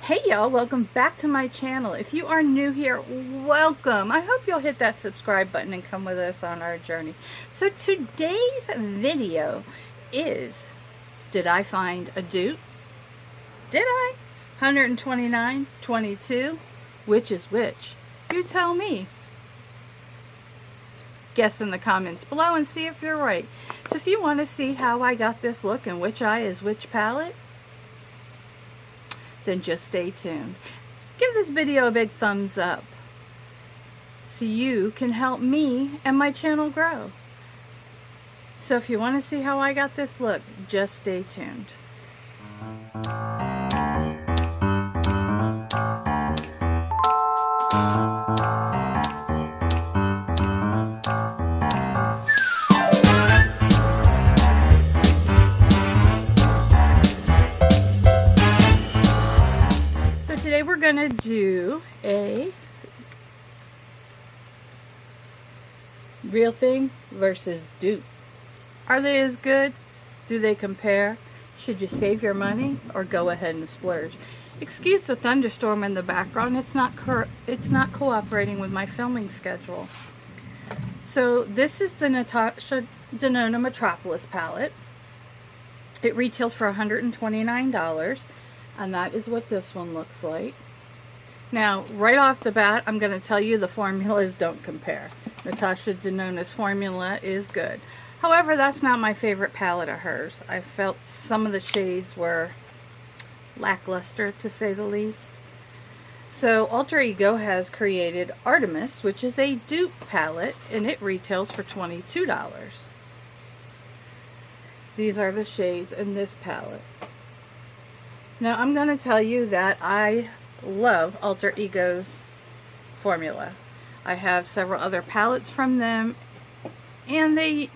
Hey y'all, welcome back to my channel. If you are new here, welcome. I hope you'll hit that subscribe button and come with us on our journey. So today's video is, did I find a dupe? Did I? 129, 22, which is which? You tell me. Guess in the comments below and see if you're right. So if you want to see how I got this look and which eye is which palette, then just stay tuned. Give this video a big thumbs up so you can help me and my channel grow. So if you want to see how I got this look, just stay tuned. Today we're going to do a real thing versus dupe. Are they as good? Do they compare? Should you save your money or go ahead and splurge? Excuse the thunderstorm in the background. It's not cooperating with my filming schedule. So this is the Natasha Denona Metropolis palette. It retails for $129. And that is what this one looks like. Now, right off the bat, I'm going to tell you the formulas don't compare. Natasha Denona's formula is good. However, that's not my favorite palette of hers. I felt some of the shades were lackluster, to say the least. So, Alter Ego has created Artemis, which is a dupe palette, and it retails for $22. These are the shades in this palette. Now, I'm going to tell you that I love Alter Ego's formula. I have several other palettes from them, and they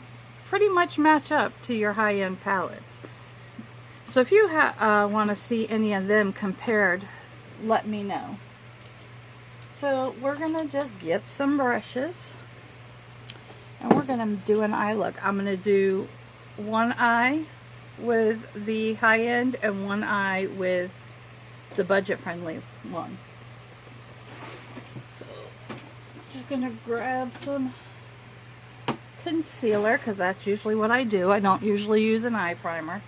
pretty much match up to your high-end palettes. So if you want to see any of them compared, let me know. So we're going to just get some brushes, and we're going to do an eye look. I'm going to do one eye with the high end and one eye with the budget friendly one. So I'm just gonna grab some concealer because that's usually what I do. I don't usually use an eye primer.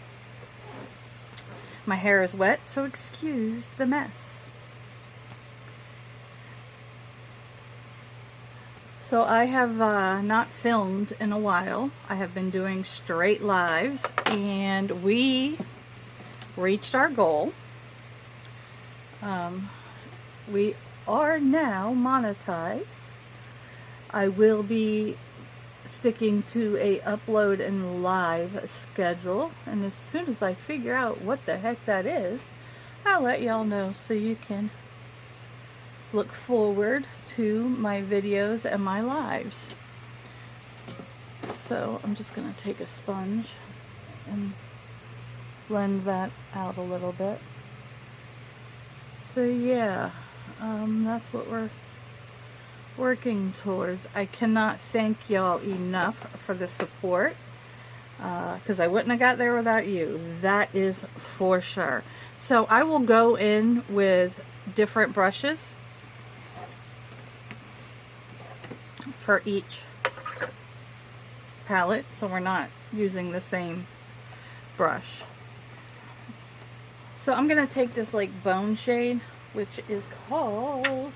My hair is wet, so excuse the mess. So I have not filmed in a while. I have been doing straight lives, and we reached our goal. We are now monetized. I will be sticking to a upload and live schedule, and as soon as I figure out what the heck that is, I'll let y'all know so you can look forward to my videos and my lives. So I'm just going to take a sponge and blend that out a little bit. So yeah, that's what we're working towards. I cannot thank y'all enough for the support, because I wouldn't have got there without you. That is for sure. So I will go in with different brushes for each palette, so we're not using the same brush. So I'm gonna take this like bone shade, which is called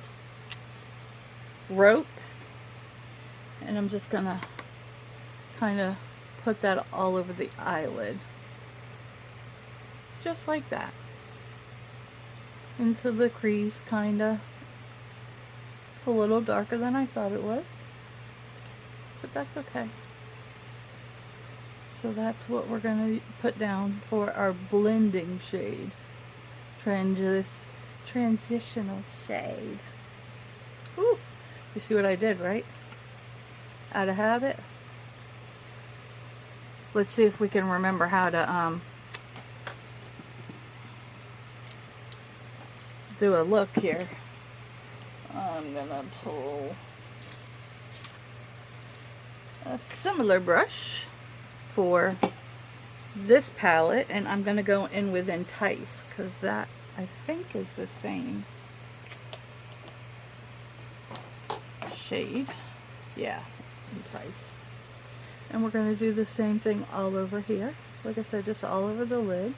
Rope, and I'm just gonna kind of put that all over the eyelid, just like that, into the crease, kinda. It's a little darker than I thought it was, but that's okay. So that's what we're going to put down for our blending shade. Transitional shade. Ooh, you see what I did, right? Out of habit. Let's see if we can remember how to do a look here. I'm going to pull a similar brush for this palette, and I'm going to go in with Entice because that I think is the same shade. Yeah, Entice. And we're going to do the same thing all over here. Like I said, just all over the lid.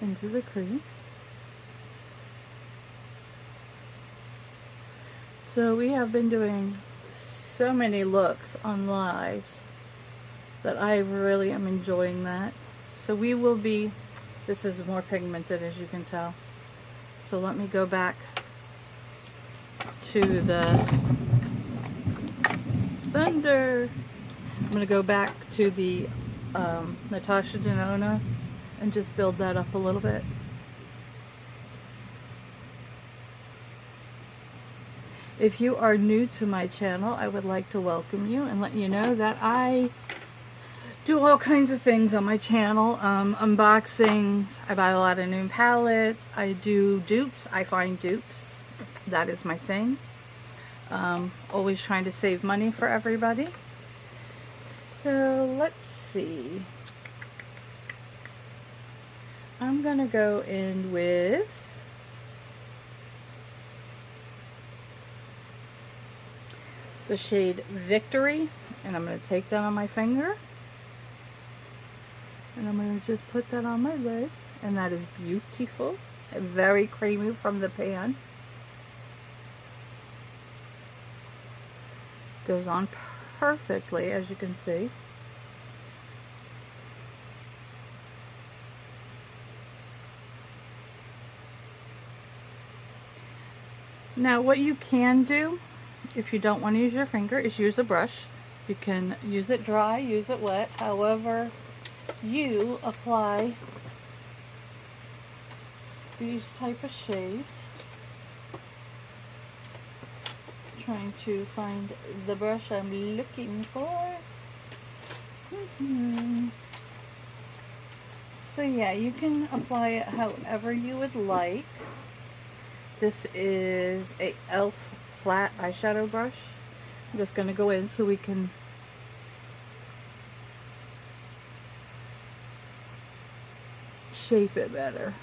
Into the crease. So we have been doing so many looks on lives that I really am enjoying that. So we will be, this is more pigmented as you can tell. So let me go back to the Thunder. I'm going to go back to the Natasha Denona and just build that up a little bit. If you are new to my channel, I would like to welcome you and let you know that I do all kinds of things on my channel. Unboxings, I buy a lot of new palettes, I do dupes, I find dupes. That is my thing. Always trying to save money for everybody. So let's see. I'm gonna go in with the shade Victory, and I'm going to take that on my finger and I'm going to just put that on my lid, and that is beautiful and very creamy from the pan. Goes on perfectly, as you can see. Now what you can do if you don't want to use your finger is use a brush. You can use it dry, use it wet, however you apply these type of shades. Trying to find the brush I'm looking for. So yeah, you can apply it however you would like. This is a e.l.f. flat eyeshadow brush. I'm just going to go in so we can shape it better.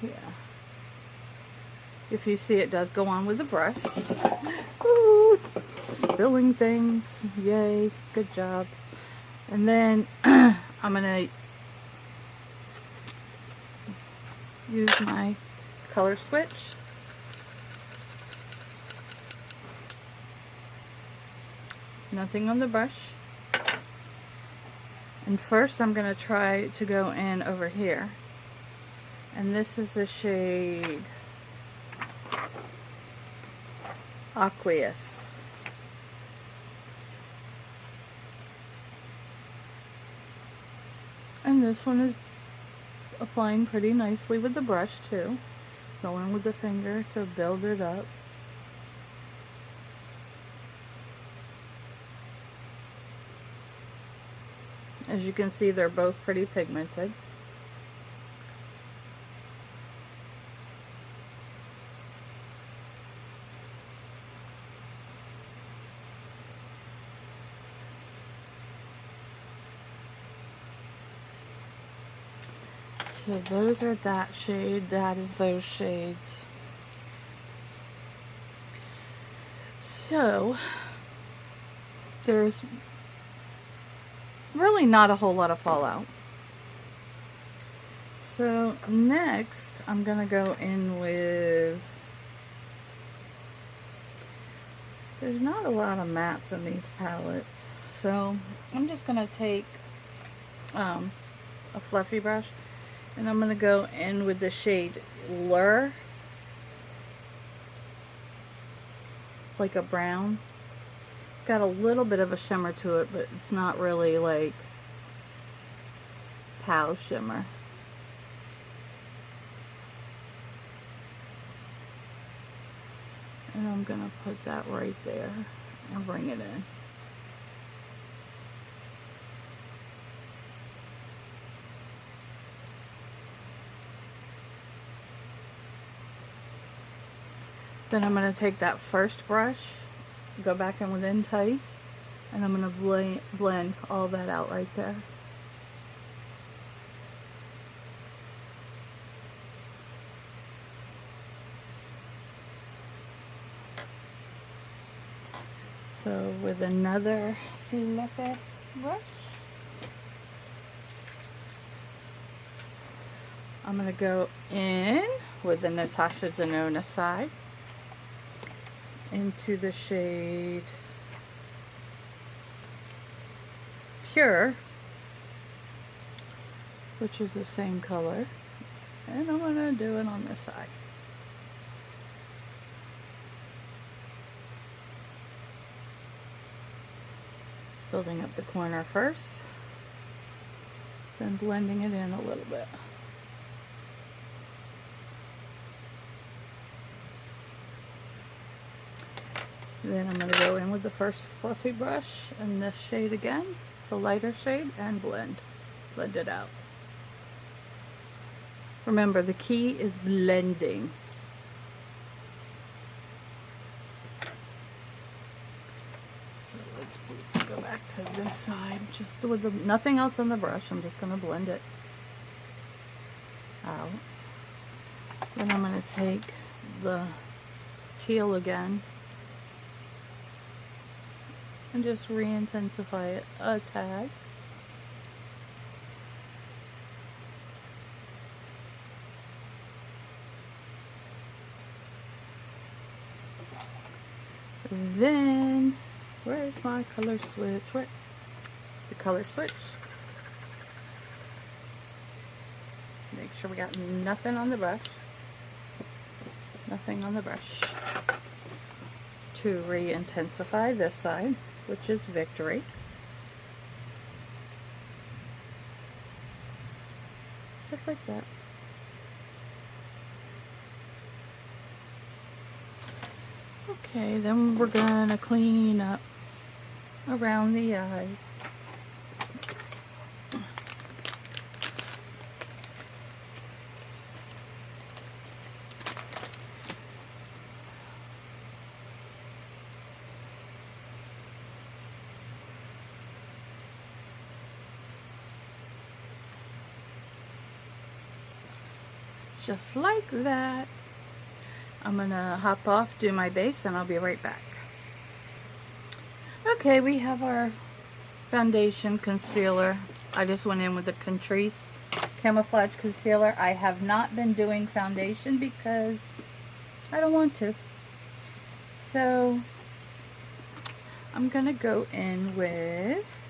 Yeah. If you see, it does go on with the brush. Ooh, spilling things. Yay, good job. And then I'm going to use my color switch. Nothing on the brush. And first I'm going to try to go in over here. And this is the shade Aqueous. And this one is applying pretty nicely with the brush too. Going with the finger to build it up. As you can see, they're both pretty pigmented. So those are that shade, that is those shades. So there's really not a whole lot of fallout. So next I'm gonna go in with, there's not a lot of mattes in these palettes, so I'm just gonna take a fluffy brush and I'm gonna go in with the shade Lure. It's like a brown. It's got a little bit of a shimmer to it, but it's not really like pow shimmer. And I'm gonna put that right there and bring it in. Then I'm going to take that first brush, go back in with Entice, And I'm going to blend all that out right there. So with another fluffy brush, I'm going to go in with the Natasha Denona side into the shade Pure, which is the same color, and I'm going to do it on this side. Building up the corner first, then blending it in a little bit. Then I'm going to go in with the first fluffy brush and this shade again, the lighter shade, and blend it out. Remember, the key is blending. So let's go back to this side, just with nothing else on the brush. I'm just going to blend it out. Then I'm going to take the teal again and just re-intensify it a tad. Then, where's my color switch? Where? The color switch. Make sure we got nothing on the brush. Nothing on the brush. To re-intensify this side, which is Victory. Just like that. Okay, then we're gonna clean up around the eyes. Just like that. I'm gonna hop off, do my base, and I'll be right back. Okay, we have our foundation concealer. I just went in with the Catrice Camouflage Concealer. I have not been doing foundation because I don't want to. So I'm gonna go in with,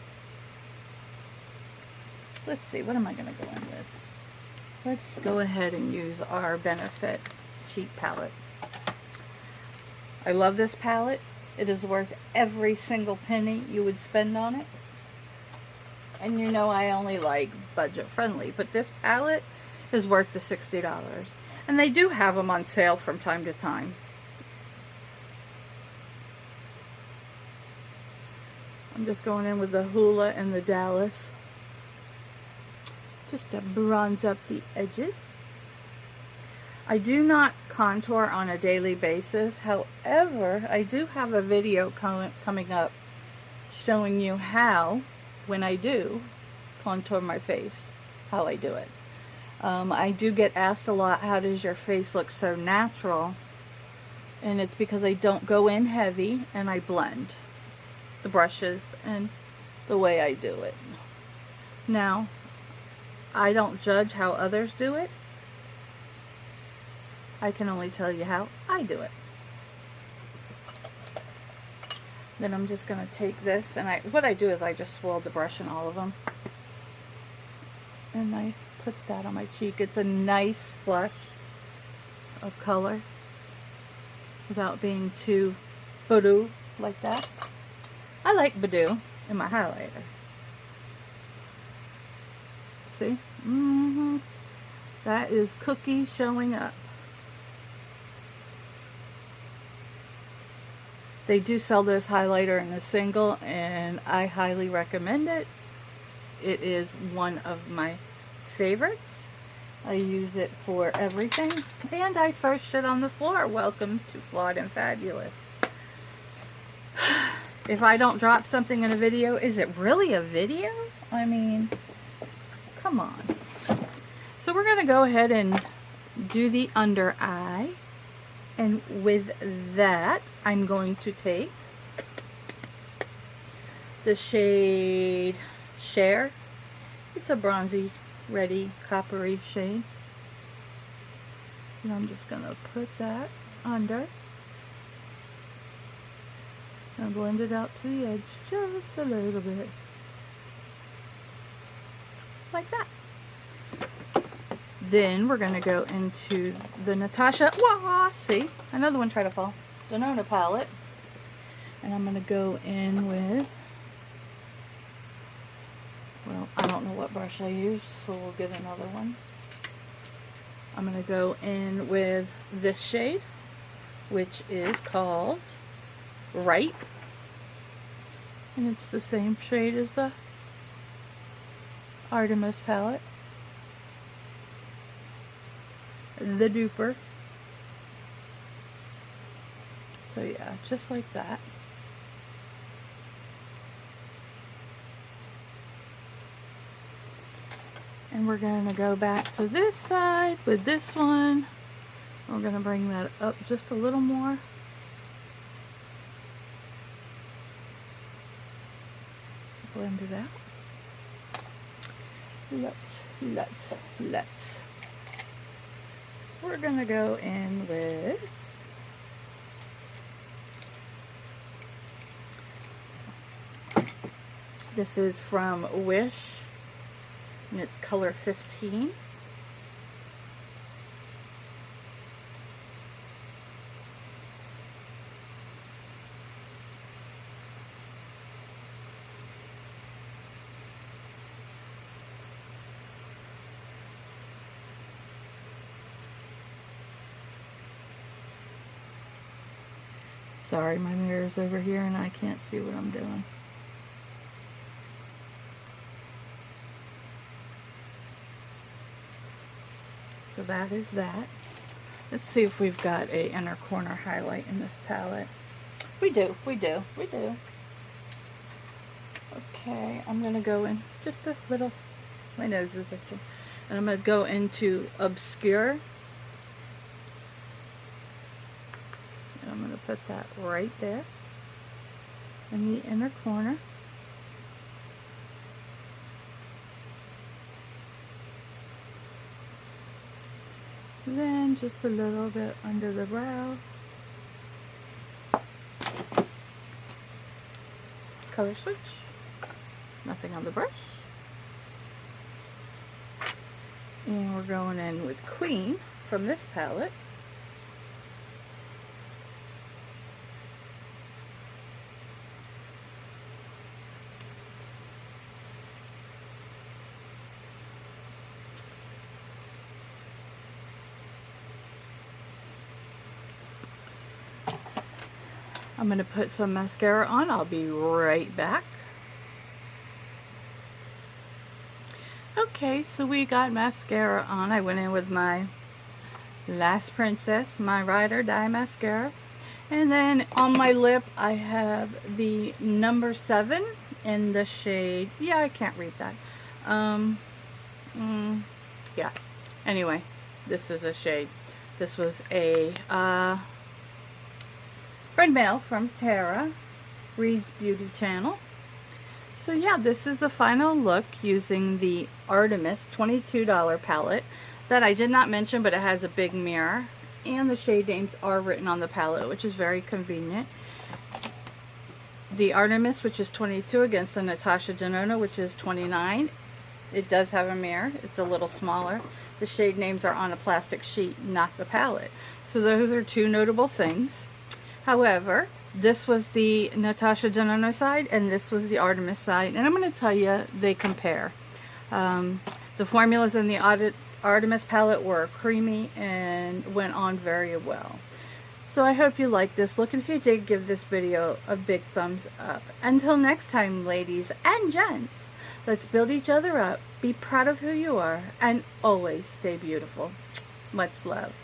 let's see, what am I gonna go in with? Let's go ahead and use our Benefit cheap palette. I love this palette. It is worth every single penny you would spend on it. And you know I only like budget friendly, but this palette is worth the $60. And they do have them on sale from time to time. I'm just going in with the Hoola and the Dallas, just to bronze up the edges. I do not contour on a daily basis. However, I do have a video coming up showing you how, when I do contour my face, how I do it. I do get asked a lot, how does your face look so natural? And it's because I don't go in heavy and I blend the brushes and the way I do it. Now, I don't judge how others do it. I can only tell you how I do it. Then I'm just going to take this, and what I do is I just swirl the brush in all of them. And I put that on my cheek. It's a nice flush of color without being too Badoo like that. I like Badoo in my highlighter. See? That is Cookie showing up. They do sell this highlighter in a single, and I highly recommend it. It is one of my favorites. I use it for everything, and I first it on the floor. Welcome to Flawed and Fabulous. If I don't drop something in a video, is it really a video? I mean, come on. So we're going to go ahead and do the under eye. And with that, I'm going to take the shade Share. It's a bronzy, reddy, coppery shade. And I'm just going to put that under. And blend it out to the edge just a little bit. Like that. Then we're going to go into the Natasha, see, another one tried to fall, denona palette. And I'm going to go in with, well, I don't know what brush I use, so we'll get another one. I'm going to go in with this shade, which is called Right. And it's the same shade as the Artemis palette. The duper. So yeah, just like that. And we're going to go back to this side with this one. We're going to bring that up just a little more. Blend it out. Let's. We're going to go in with this is from Wish, and it's color 15. Sorry, my mirror's over here and I can't see what I'm doing. So that is that. Let's see if we've got a inner corner highlight in this palette. We do. Okay, I'm going to go in just a little, my nose is itching. And I'm going to go into Obscure. And I'm going to put that right there in the inner corner. Then just a little bit under the brow. Color switch. Nothing on the brush. And we're going in with Queen from this palette. I'm going to put some mascara on. I'll be right back. Okay, so we got mascara on. I went in with my Last Princess, my Ride or Die mascara. And then on my lip, I have the number 7 in the shade. Yeah, I can't read that. Yeah. Anyway, this is a shade. This was a friend mail from Tara, Reed's Beauty Channel. So yeah, this is the final look using the Artemis $22 palette that I did not mention, but it has a big mirror. And the shade names are written on the palette, which is very convenient. The Artemis, which is 22, against the Natasha Denona, which is 29. It does have a mirror. It's a little smaller. The shade names are on a plastic sheet, not the palette. So those are two notable things. However, this was the Natasha Denona side, and this was the Artemis side. And I'm going to tell you, they compare. The formulas in the Artemis palette were creamy and went on very well. So I hope you like this look, and if you did, give this video a big thumbs up. Until next time, ladies and gents, let's build each other up, be proud of who you are, and always stay beautiful. Much love.